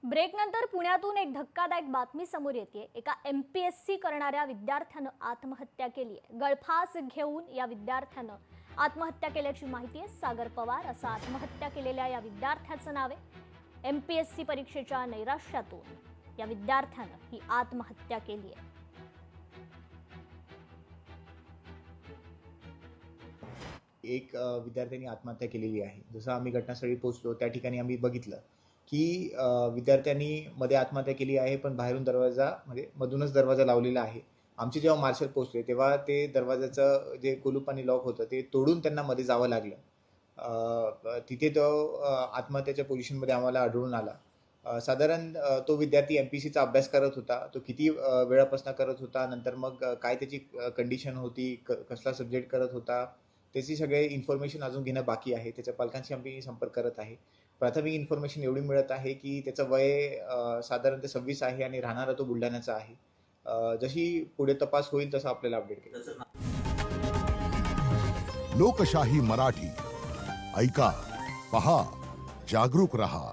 ब्रेकनंतर पुण्यातून एक धक्कादायक बातमी समोर येते। एका MPSC करणाऱ्या विद्यार्थ्यानं आत्महत्या केली आहे। गळफास घेऊन या विद्यार्थ्यानं आत्महत्या केल्याची माहिती आहे। सागर पवार असं आत्महत्या केलेल्या या विद्यार्थ्याचं नाव आहे। MPSC परीक्षेच्या नैराश्यातून या विद्यार्थ्यानं ही आत्महत्या केली आहे। एक विद्यार्थ्यांनी आत्महत्या केलेली आहे। जसं आम्ही घटनास्थळी पोहोचलो त्या ठिकाणी आम्ही बघितलं की विद्यार्थ्यांनी मध्ये आत्महत्या केली आहे, पण बाहेरून दरवाजा म्हणजे मधूनच दरवाजा लावलेला आहे। आमचे जेव्हा मार्शल पोहोचले तेव्हा ते दरवाजाचं जे कुलूप आणि लॉक होतं ते तोडून त्यांना मध्ये जावं लागलं। तिथे तो आत्महत्याच्या पोझिशनमध्ये आम्हाला आढळून आला। साधारण तो विद्यार्थी MPSCचा अभ्यास करत होता। तो किती वेळापासून करत होता, नंतर मग काय त्याची कंडिशन होती, कसला सब्जेक्ट करत होता, त्याची सगळे इन्फॉर्मेशन अजून घेणं बाकी आहे। त्याच्या पालकांशी आम्ही संपर्क करत आहे। प्राथमिक इन्फॉर्मेशन एवढी मिळत आहे की त्याचं वय साधारणतः 26 आहे आणि राहणारा तो बुलढाण्याचा आहे। जशी पुढे तपास होईल तसं आपल्याला अपडेट केलं। लोकशाही मराठी ऐका, पहा, जागरूक रहा।